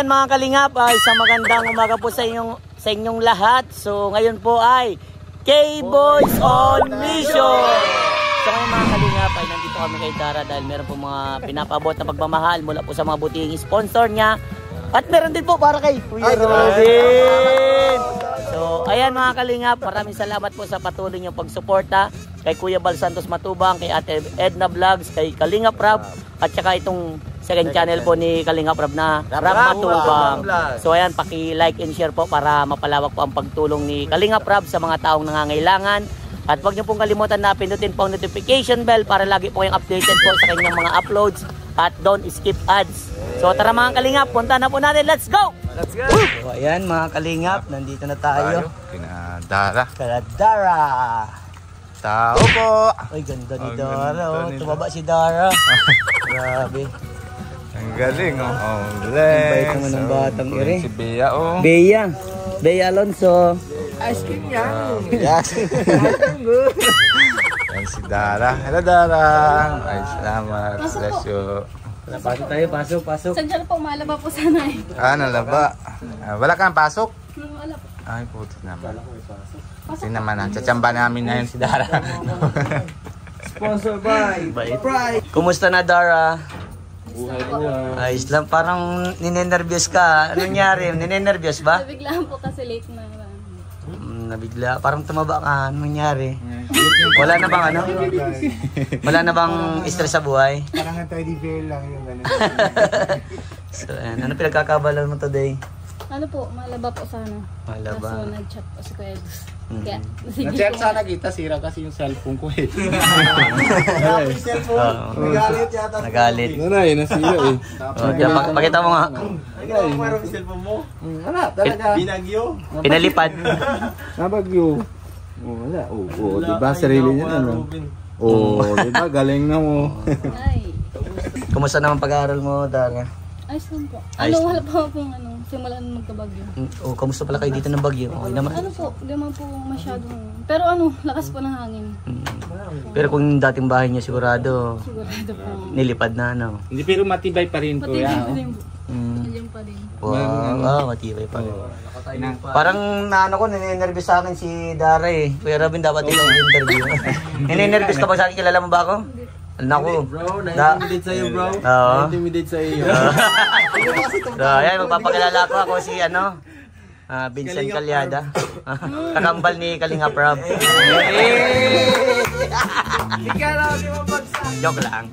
ayan mga kalingap, ay isang magandang umaga po sa inyong lahat. So ngayon po ay K-Boys on Mission. So ngayon mga kalingap ay nandito kami kay Dara dahil meron po mga pinapabot na pagmamahal mula po sa mga buting sponsor niya. At meron din po para kay Kuya Robin. So ayan mga kalingap, maraming salamat po sa patuloy niyong pagsuporta kay Kuya Bal Santos Matubang, kay Ate Edna Vlogs, kay Kalingap Rab, at saka itong second channel po ni Kalingap Rab na Rab Matubang. So ayan, paki-like and share po para mapalawak po ang pagtulong ni Kalingap Rab sa mga taong nangangailangan. At huwag niyo pong kalimutan na pindutin po ang notification bell para lagi po kayong updated po sa kanyang mga uploads at don't skip ads. So tara mga Kalingap, punta na po natin. Let's go! Let's go! So ayan mga Kalingap, nandito na tayo. Kina Dara. Kala Dara. Tao po! Ay, ganda ni Ang Dara. ganda Oh. ni Tumaba si Dara. Grabe. Ang galing, oh. Oh, Ang bait naman ng batang ire. Si Bea, oh. Bea Alonso. Ice cream yan. Yes. Yan si Dara. Hello, Dara. Ay, salamat. Bless you. Pasok tayo, pasok. Saan dyan po, malaba po sana eh. Ah, nalaba. Wala kang pasok? Wala po. Ay, puto naman. Kasi naman, tsachamba namin na yun si Dara. Sponsor by Pride. Kumusta na Dara? Ayos lang, parang ninenervyos ka. Ano nangyari? Ninenervyos ba? Nabiglaan po kasi late na. Nabigla, parang tumaba ka. Ano nangyari? Wala na bang ano? Wala na bang stress sa buhay? Parang teddy bear lang yung gano'n. So, ayan. Ano pinagkakabalan mo today? Ano po, malaba po sana. Malaba. Kaso nag-chat po si Kuya Dus. Kaya, sige Na-check po. sana kita, sira kasi yung cellphone ko eh. Nagalit yata. Nagalit. Nanay, nasira eh. Pakita mo nga. Parang cellphone mo? Wala, talaga. Binagyo. Pinalipad. Nabagyo. Wala, oo, diba sarili niya ano? Oo, diba galing na mo. Ay, Kumusta naman pag-aaral mo, Dara? ayos lang po. Ayos Ano, wala pa pong simulan magkabagyo. O, kamusta pala kayo dito ng Bagyo? Okay naman. Ano po, di man po masyadong. Pero ano, lakas po ng hangin. Pero kung dating bahay niyo sigurado, Sigurado po. nilipad na ano. Hindi, pero matibay pa rin po Matibay yan. pa din po. Mm. Nandiyan pa din. Wow, matibay pa rin. Parang naano ko, ninenervyos sa akin si Dara eh. Kuya Robin, dapat ikaw interview. Ninenervyos ka ba sa akin? Kilala mo ba ako? Naku. Bro, na-intimidate sa'yo bro. Oo. Na-intimidate sa'yo. So, ayan, magpapakilala ko. Ako si Vincent Calyada. Kakambal ni Kalingap Rab. Joke lang.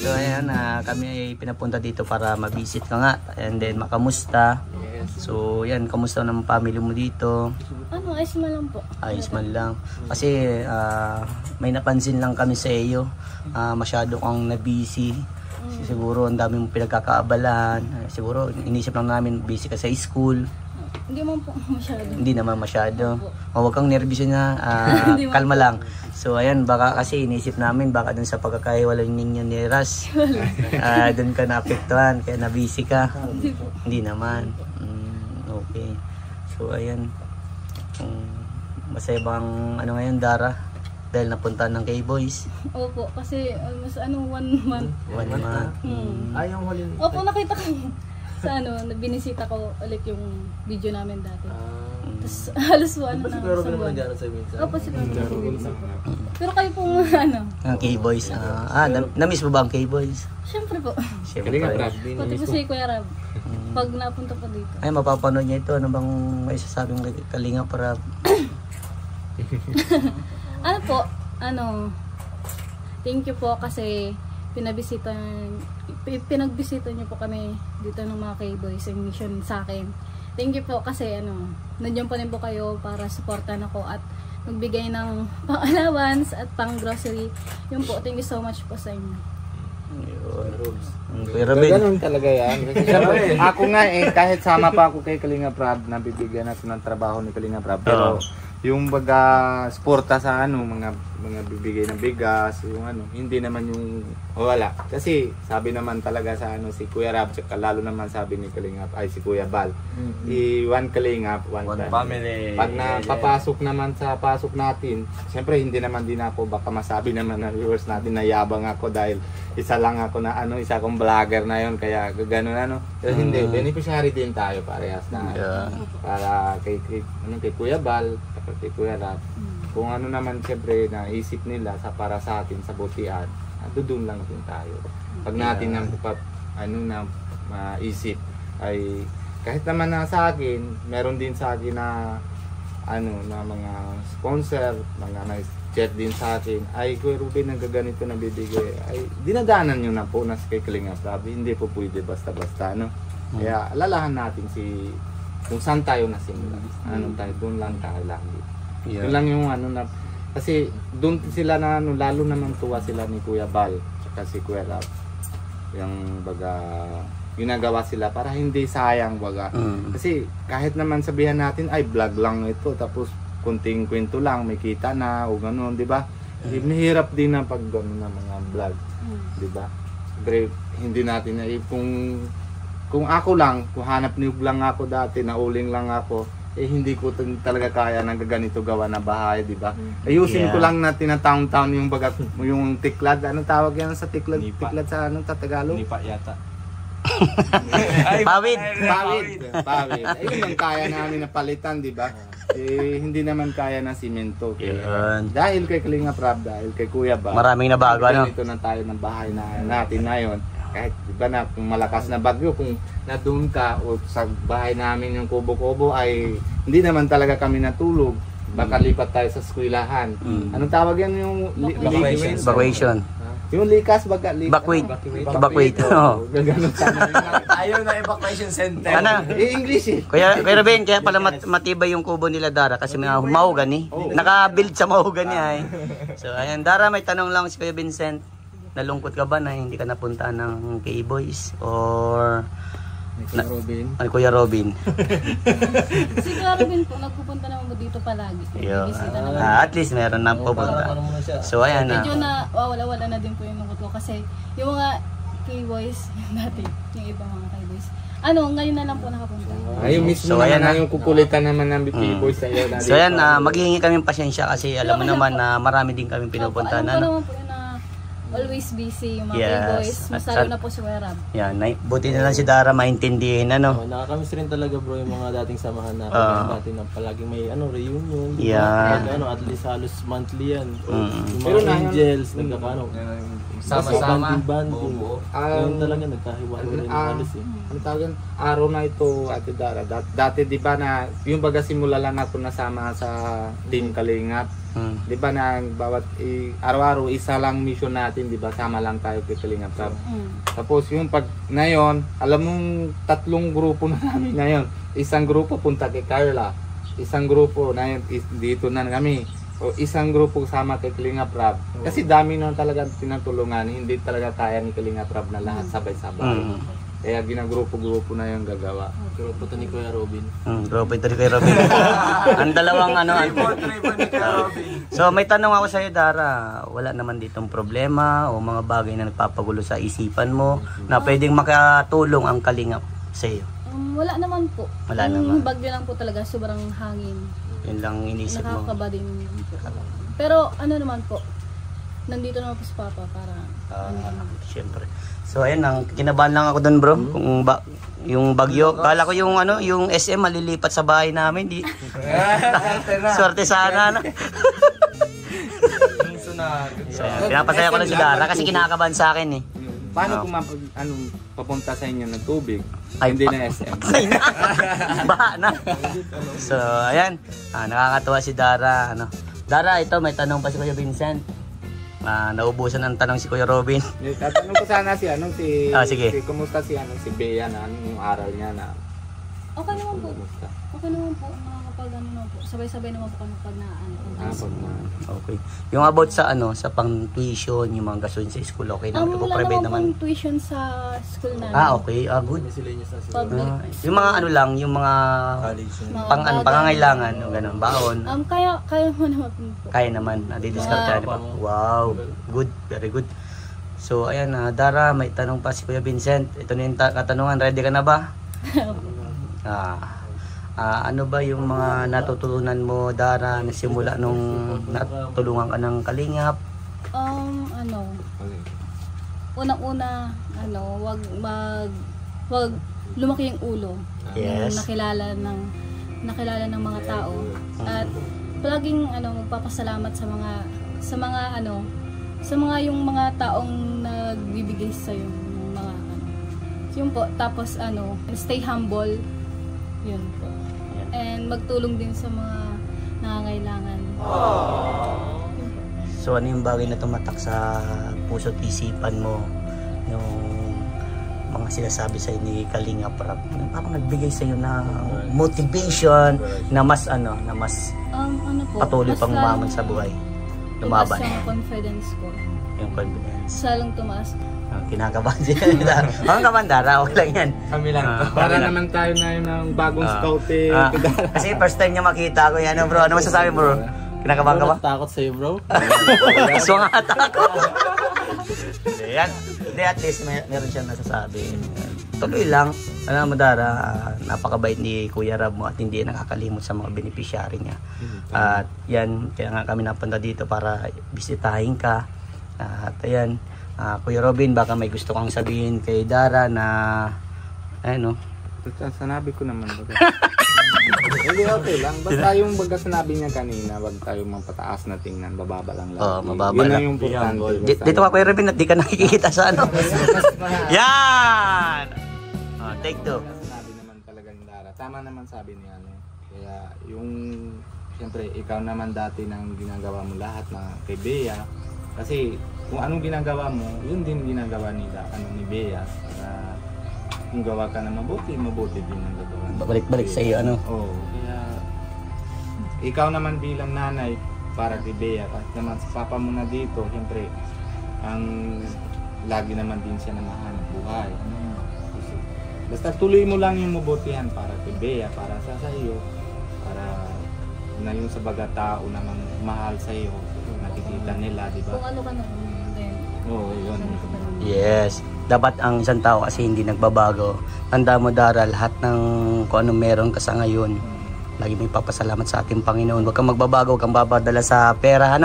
So, ayan, kami ay pinapunta dito para ma-visit ka nga. And then, makamusta. So, yan, kamusta naman family mo dito? Ano, ayos mo lang po. Ayos man lang. Kasi may napansin lang kami sa iyo. Masyado kang na-busy. Siguro ang dami mong pinagkakaabalahan. Siguro inisip lang namin busy ka sa school. Hindi man po masyado. Hindi naman masyado. Huwag kang nervous na. Kalma lang. So ayan, baka kasi inisip namin baka dun sa pagkakahiwalay ninyo ni Ras. Dun ka naapektuhan kaya na-busy ka. Hindi po. Hindi naman. Okay. So ayan. Masaya bang ano ngayon, Dara? Dahil napunta ng K-Boys. Opo, kasi almost 1 month. 1 month. Ay, yung huli. Opo, nakita ko sa binisita ko ulit yung video namin dati. Tapos halos na sa buwan. Opo, si Kuya. Pero kayo pong Ang K-Boys. Na-miss mo ba ang K-Boys? Siyempre po. Siyempre. Pati po si Kuya Rab. Pag napunta po dito. Ay, mapapanood niya ito. Ano bang may sasabing Kalingap Rab? Ano po, thank you po kasi pinagbisita niyo po kami dito ng mga K-Boys and mission sa akin. Thank you po kasi nandiyan pa rin po kayo para supportan ako at magbigay ng pang-allowance at pang-grocery. Yun po, thank you so much po sa inyo. Kuya Robin. Ganun talaga yan. Siyempre, ako nga kahit sama pa ako kay Kalingap Rab, nabibigyan ako ng trabaho ni Kalingap Rab. Pero yung baga sporta sa mga mga bibigay ng bigas, yung ano, hindi naman yung wala. Kasi sabi naman talaga sa ano si Kuya Rab, tsaka lalo naman sabi ni Kalingap ay si Kuya Bal. One Kalingap, one family. Pag napapasok naman sa pasok natin, siyempre hindi naman din ako baka masabi naman ng viewers natin na yabang ako dahil isa lang ako na ano, isa akong vlogger na yon kaya gano'n ano. Pero hindi, beneficiary din tayo parehas na. Para kay Kuya Bal, kay Kuya Rab. Kung ano naman siyempre naisip nila sa para sa atin sa butian, doon lang din tayo. Pag natin na maisip ay kahit naman na sa akin, meron din sa akin na ano na mga sponsor, mga nag-chat din sa akin, ay Kuya Ruben ang gaganito na bibigay, ay dinadaanan nyo na po na kay Kalingap Rab, hindi po pwede basta-basta, no? Kaya alalahan natin kung saan tayo nasimula, anong tayo, doon lang tayo lagi. Yun lang yung ano na, kasi doon sila na ano, lalo naman tuwa sila ni Kuya Bal, tsaka si Kuya Rab, yung baga, ginagawa sila para hindi sayang baga. Kasi kahit naman sabihan natin ay vlog lang ito tapos kunting kwento lang may kita na o gano'n, di ba? Mahirap din na pag gano'n na mga vlog, di ba? Pero hindi natin na kung ako lang, kung hanap niyog lang ako dati, nauling lang ako, eh hindi ko talaga kaya ng ganito gawa na bahay, di ba? Ayusin ko lang na tinatown-town yung baga, yung tiklad, anong tawag yan sa tiklad? Tiklad sa anong Tagalog? Nipa yata. Pawid. Ayun ang kaya namin na palitan, di ba? Eh, hindi naman kaya ng simento. Dahil kay Kalingap Rab, dahil kay Kuya Bal. Maraming nabago, ano? Ito na tayo ng bahay na natin na yun. Kahit di ba na kung malakas na bagyo, kung nadun ka o sa bahay namin yung kubo-kubo ay hindi naman talaga kami natulog. Baka lipat tayo sa eskwelahan. Anong tawag yan yung Evacuation. Yung likas baga Evacuate. Gaganon sana. Ayaw na evacuation center. Ano? English eh. Kuya Ruben, kaya pala matibay yung kubo nila Dara kasi may mahugan eh. Naka-build sa mahugan niya eh. So ayan, Dara, may tanong lang si Kuya Vincent. Nalungkot ka ba na hindi ka napunta ng K-Boys or Kuya Robin? Si Kuya Robin po, nagpupunta naman mo dito palagi. Bibisita naman. At least meron na pupunta. So ayan na. Medyo na wala na din po yung lungkot ko kasi yung mga K-Boys dati, yung ibang mga K-Boys. Ngayon na lang po nakapunta. Ayun mismo naman na yung kukulitan naman ng K-Boys sa iyo. So ayan, maghihingi kami pasensya kasi alam mo naman na marami din kami pinupuntahan. Alam ko naman po yun na always busy yung mga K-Boys. Mas lalo na po si Kuya Rab. Yan, buti na lang si Dara maintindihin, ano? Nakakamiss rin talaga bro yung mga dating samahan natin. Dati na palaging may reunion. Yeah. At least halos monthly yan. Yung Pero mga Angels, sama-sama. Banding. Ngayon talaga nagkahiwalay rin halos eh. Ang tawag araw na ito, Ate Dara. Dati di ba na, yung baga simula lang ako nasama sa Team Kalingap. Di ba na bawat araw-araw isa lang mission natin, di ba? Sama lang tayo kay Kalingap Rab. Tapos yung pag ngayon, alam mong tatlong grupo na namin ngayon. Isang grupo punta kay Carla. Isang grupo na yun, dito na kami. O isang grupo sama kay Kalingap Rab. Kasi dami na talaga tinutulungan. Hindi talaga kaya ni Kalingap Rab na lahat sabay-sabay. Kaya ginagrupo-grupo na yung gagawa. Grupo to ni Kuya Robin. Grupo ito ni Kuya Robin. Ang dalawang So may tanong ako sa iyo, Dara. Wala naman ditong problema o mga bagay na nagpapagulo sa isipan mo na pwedeng makatulong ang Kalingap sa iyo? Wala naman po. Wala naman. Yung bagyo lang po talaga, sobrang hangin. Yun lang inisip mo. Nakakaba din. Pero naman po, nandito naman po si Papa para Siyempre. So ayun, kinabahan lang ako doon, bro. Kung yung bagyo, kala ko yung yung SM malilipat sa bahay namin, di. Swerte sana na. So, pinapasaya ko lang si Dara kasi kinakabahan sa akin eh. Paano kung papunta sa inyo ng tubig? Hindi na SM. Baha na. So ayan, nakakatuwa si Dara. Dara, ito may tanong pa si Kuya Vincent. Naubusan ng tanong si Kuya Robin. Tatanong ko sana si sige. kumusta si si Bea na yung aral niya na Okay naman po. Okay naman po. Nakakapag ano naman po. Sabay-sabay naman po kami pag Okay. Yung about sa sa pang-tuition, yung mga gastusin sa school, okay naman? Wala Private naman pong tuition sa school namin. Okay. Good. Public. Yung mga lang, yung mga pangangailangan, o ganun, baon. Kaya mo naman po. Kaya naman, nadidiskarte pa. Wow, good, very good. So, ayan, Dara, may tanong pa si Kuya Vincent. Ito na yung katanungan, ready ka na ba? Ano ba yung mga natutunan mo, Dara, na simula nung natulungan ka ng Kalingap? Unang-una, wag lumaki yung ulo. Yes. Nakilala ng mga tao. At palaging magpapasalamat sa mga yung mga taong nagbibigay sa iyo ng mga yun po. Tapos stay humble. Yun po. And magtulong din sa mga nangangailangan. So, ano yung bagay na tumatak sa puso't isipan mo? Yung mga sinasabi sa'yo ni Kalinga Prab, parang nagbigay sa'yo ng motivation na mas patuloy pang umaman sa buhay. Lumaban. Tumaas yung confidence ko. Yung confidence. Salong tumaas. Kinakabahan siya. Mga kamandara, okay lang yan. Kami lang. Para naman tayo na yun ng bagong scouting. Kasi first time niya makita ko yan, bro. Ano masasabi mo, bro? Kinakabahan ka ba? Takot sa'yo, bro. Swangata ako. Yan. Hindi, at least meron siyang nasasabi. Tuloy lang. Alam mo, Dara, napakabait ni Kuya Rab mo at hindi nakakalimot sa mga beneficiary niya. At yan, kaya nga kami napunta dito para bisitahin ka. At ayan, Kuya Robin, baka may gusto kang sabihin kay Dara na sanabi ko naman. Hindi, okay lang. Basta yung baga sinabi niya kanina, wag tayo mapataas na tingnan, bababa lang. Mababa yun lang. Yun yung importante. Dito ka, Kuya Robin, at di ka nakikita sa Yan! Take two. Sinabi naman talaga ni Dara. Tama naman sabi niya. Kaya yung, siyempre, ikaw naman dati nang ginagawa mo lahat na kay Bea. Kasi kung anong ginagawa mo, yun din ginagawa ni Bea. Para kung gawa ka na mabuti din ang gagawa. Balik-balik sa iyo, Oo. Kaya ikaw naman bilang nanay para kay Bea, kasi naman sa papa mo na dito, siyempre, ang lagi naman din siya na mahanap buhay. Basta tuloy mo lang yung mabutihan para kay Bea, para sa iyo, para na yung sa baga tao namang mahal sa iyo, nakikita nila, di ba? Kung ano ka na din. Oo, yun. Yes. Dapat ang isang tao kasi hindi nagbabago. Tanda mo, Dara, lahat ng kung ano meron ka sa ngayon, lagi may papasalamat sa ating Panginoon. Huwag kang magbabago, huwag kang babadala sa pera,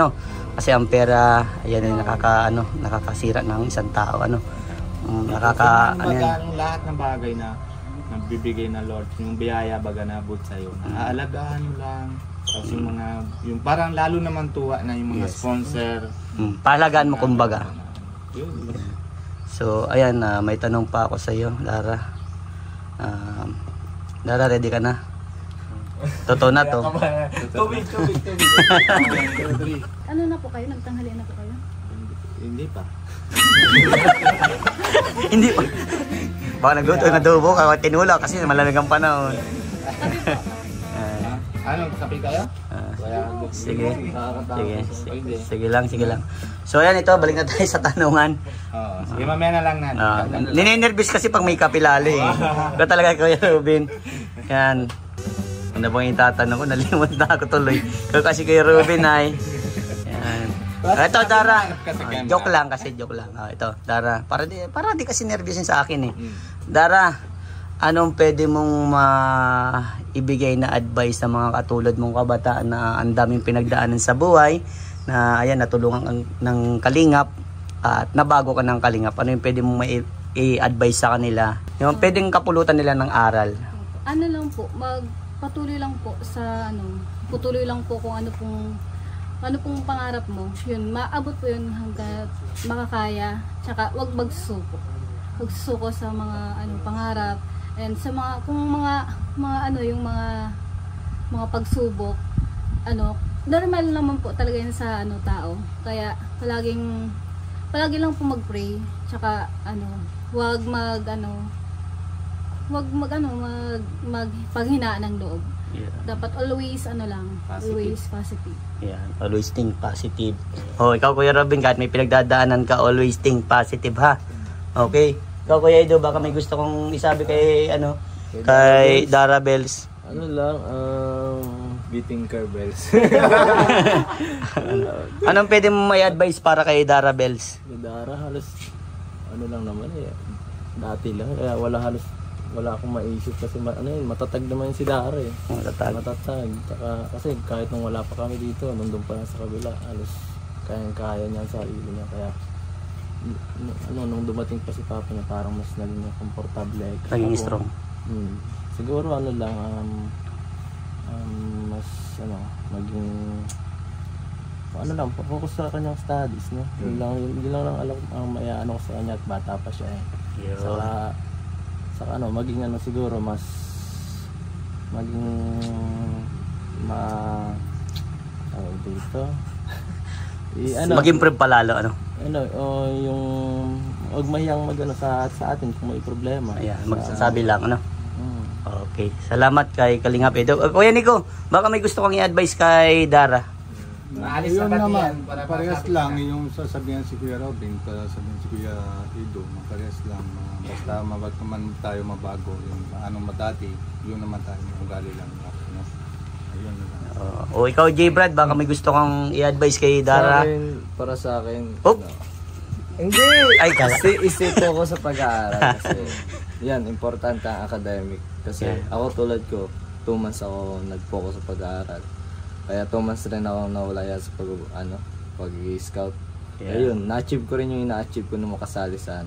Kasi ang pera, ayan ay nakakasira ng isang tao, lahat ng bagay na nagbibigay na Lord, yung biyaya baga nabot sa iyo, aalagaan mo lang. Tapos yung parang lalo naman tuwa na yung mga sponsor. Pahalagaan mo, kumbaga. Yun. So, ayan, may tanong pa ako sa iyo, Dara. Dara, ready ka na? Totoo na to. Tubig. Ano na po kayo? Nagtanghali na po kayo? Hindi pa. Hindi pa. Baka nagluto ng adobo, tinula kasi malamig ang panahon. Kape kayo? Sige lang. So ayan, ito, balik na tayo sa tanungan. Sige, mamaya na lang natin. Ninenervous kasi pag may kapilali. Ito talaga, Kuya Robin. Yan. Ano bang itatanong ko? Nalimot na ako tuloy. Kasi Kuya Robin ay. Yan. Ito, Dara. Joke lang. Ito, Dara. Para di kasi nervousin sa akin eh. Dara, anong pwede mong ibigay na advice sa mga katulad mong kabataan na ang daming pinagdaanan sa buhay, na ayan, natulungan ng Kalingap at nabago ka ng Kalingap? Ano yung pwede mong i-advise sa kanila? Yung pwedeng kapulutan nila ng aral? Ano lang po, magpatuloy lang po sa putuloy lang po kung ano pong pangarap mo. Yun, maabot po yun hanggat makakaya. Tsaka wag magsusuko. Magsusuko sa mga pangarap. And sa mga yung mga pagsubok, normal naman po talaga yun sa tao. Kaya palagi lang po mag-pray, tsaka wag paghinaan ng loob. Yeah. Dapat always always positive. Yeah, always think positive. Oh, ikaw Kuya Robin, kahit may pinagdadaanan ka, always think positive ha. Okay. Ikaw Kuya Edo, baka may gusto kong isabi kay kay Dara Bells. Ano lang, beating car bells. Anong pwede mo may advice para kay Dara Bells? Dara, halos, ano lang naman dati lang, kaya wala akong maisip kasi matatag naman si Dara Matatag. Tsaka, kasi kahit nung wala pa kami dito, nandun pa lang sa kabila, halos kayang-kaya niya ang sarili niya. Kaya, nung dumating pa si Papa niya, parang mas naging komportable. Naging strong. Siguro lang, mas maging focus sa kanyang studies, no? Yun lang alam ko sa kanya at bata pa siya Saka maging siguro mas maging dito mag-improve palalo yung huwag mahiyang sa atin kung may problema. Ayan, magsasabi lang Okay, salamat kay Kalingap Edo. Kuya Nico, baka may gusto kong i-advise kay Dara. Maalis Yun na naman, para parehas lang yung sasabihan si Kuya Robin, sasabihan si Kuya Edo, parehas lang. Basta mabag naman tayo mabago, yung anong matati, yun naman tayo, ugali lang. Ayun na lang. O ikaw J. Brad, baka may gusto kong i-advise kay Dara. Para sa akin, Oh! Hindi! Ay, Kasi isip ko sa pag-aaral kasi yan, importante ang academic. Kasi ako tulad ko, 2 months ako nag-focus sa pag-aaral. Kaya 2 months rin ako nawala sa pag-scout. Ayun, na-achieve ko rin yung ina-achieve ko nung makasali sa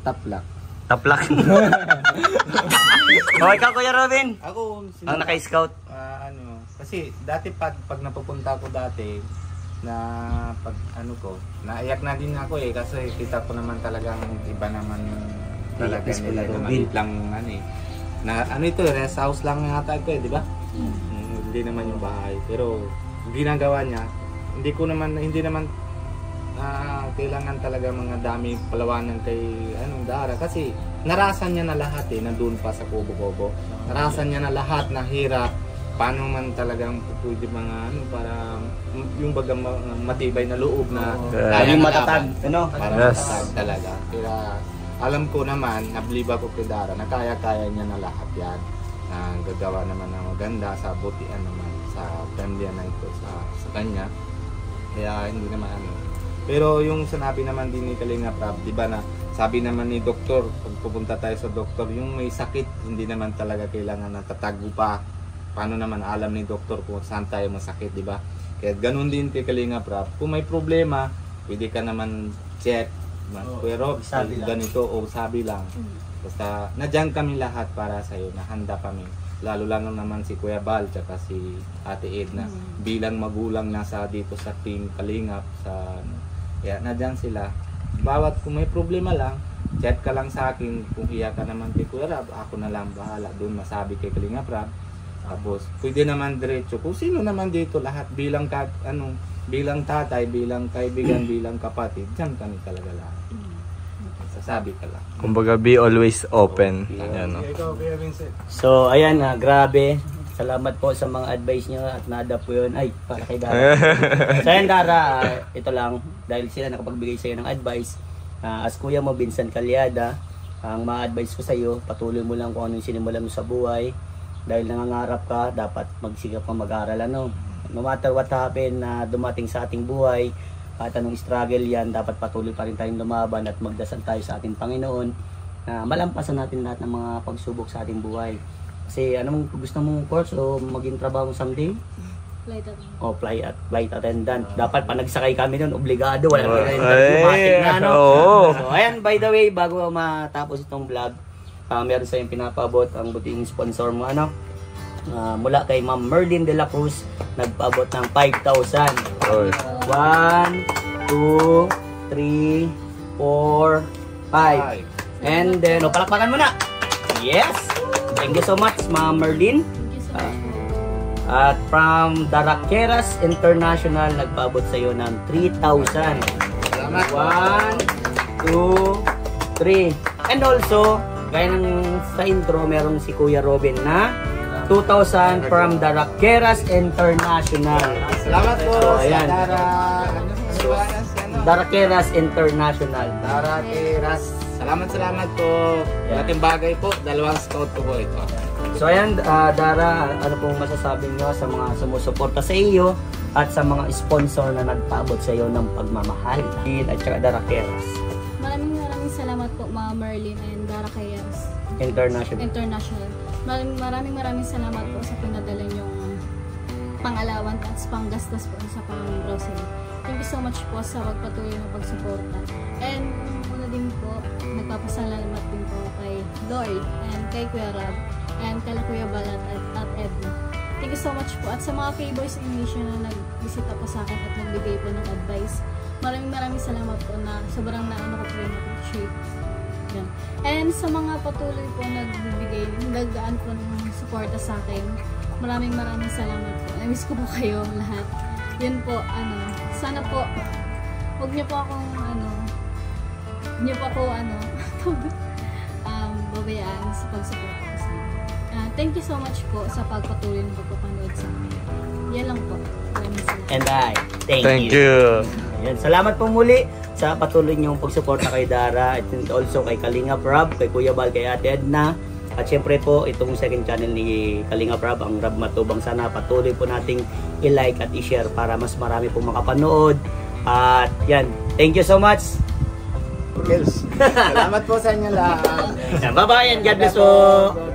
Taplak. O ikaw Kuya Robin, Ako, ang naka-scout. Kasi dati pag napupunta ko dati, na pag naiyak na din ako kasi kita ko naman talagang iba naman talaga nila na maliit lang na ito rest house lang yata ito di ba? Hindi naman yung bahay pero ginagawa niya hindi naman kailangan talaga mga dami palawanan kay Dara kasi narasan niya na lahat nandun pa sa Kubo-Kubo narasan niya na lahat na hirap paano man talagang pwede mga para yung bagang matibay na loob na Yung matatag, para matatag talaga. Kaya alam ko naman, nabliba ko kay Dara na kaya-kaya niya na lahat yan. Na gagawa naman ng maganda sa butian naman sa family na ito sa kanya. Kaya hindi naman Pero yung sinabi naman din ni Kalinga Prab, di ba na sabi naman ni doktor, pag pupunta tayo sa doktor, yung may sakit, hindi naman talaga kailangan na tatago pa. Paano naman alam ni doktor kung saan tayo masakit, di ba? Kaya ganun din kay Kalinga Prab. Kung may problema, pwede ka naman check. Pero ganito o sabi lang. Basta nadyan kami lahat para sa iyo, nahanda kami. Lalo lang naman si Kuya Bal tsaka si Ate Edna bilang magulang nasa dito sa team Kalingap kaya nadyan sila. Bawat kung may problema lang, chat ka lang sa akin. Kung iya ka naman kay Kuya Rab, ako na lang bahala doon masabi kay Kalinga Prab. Tapos pwede naman diretso kung sino naman dito lahat bilang bilang tatay, bilang kaibigan, bilang kapatid, diyan kami talaga lahat. Sasabi ka lang. Kumbaga be always open. Yan, no? So ayan grabe. Salamat po sa mga advice niyo at na-adapt po yun. Ay, para kay Dara. So ayan Dara, ito lang. Dahil sila nakapagbigay sa iyo ng advice. As kuya mo, Vincent Calyada, ang ma-advise ko sa iyo, patuloy mo lang kung anong sinimulan mo sa buhay. Dahil nangangarap ka, dapat magsigap kang mag-aral. No matter what happen na dumating sa ating buhay, at anong struggle yan, dapat patuloy pa rin tayong lumaban at magdasal tayo sa ating Panginoon na malampasan natin lahat ng mga pagsubok sa ating buhay. Kasi anong gusto mong course o maging trabaho someday? Flight attendant. O flight attendant. Dapat pa nagsakay kami nun, obligado. Wala automatic na So ayan, by the way, bago matapos itong vlog, meron sa yung pinapabot ang buting sponsor mo mula kay Ma'am Merlin de la Cruz, nagpaabot ng 5,000. 1, 2, 3, 4, 5. And then, palakpakan mo na. Yes! Thank you so much, Ma'am Merlin. At from Daraqueras International, nagpaabot sa iyo ng 3,000. Salamat. 1, 2, 3. And also, Gaya ng sa intro, merong si Kuya Robin na 2,000 from Daraqueras International. Salamat po So, sa ayan. Dara. Daraqueras International. Daraqueras. Salamat po. Yeah. Laking bagay po. 2 scout po ito. So ayan, Dara, ano pong masasabi nyo sa mga sumusuporta sa iyo at sa mga sponsor na nagpaabot sa iyo ng pagmamahal at saka Daraqueras Maraming salamat po Ma'am Merlin and Daraqueras International. Maraming salamat po sa pinadala niyong pang-alawan at panggastos po sa pang-grocery. Thank you so much po sa pagpatuloy ng pagsuporta. And una din po, nagpapasalamat din po kay Lloyd and kay Kuya Rob and kay Kuya Balat at Edna. Thank you so much po. At sa mga K-Boys in Mission na nagbisita po sa akin at nagbigay po ng advice, maraming salamat po na sobrang naano ko po yung appreciate. Yan. And sa mga patuloy po naggaan po ng suporta sa akin, maraming salamat po. I-miss ko po kayo lahat. Yun po, sana po, huwag niyo po akong, babayaan sa pagsuporta ko sa inyo. Thank you so much po sa pagpatuloy ng pagpapanood sa akin. Yan lang po. Maraming salamat. And thank you. Ayan, salamat po muli sa patuloy niyong pagsuporta kay Dara at also kay Kalinga Rob, kay Kuya Bal, kay Ate Edna. At syempre po, itong second channel ni Kalinga Rob, ang Rob Matubang. Sana patuloy po nating i-like at i-share para mas marami po makapanood. At yan, thank you so much. Salamat po sa inyo lahat. Bye-bye and God bless po.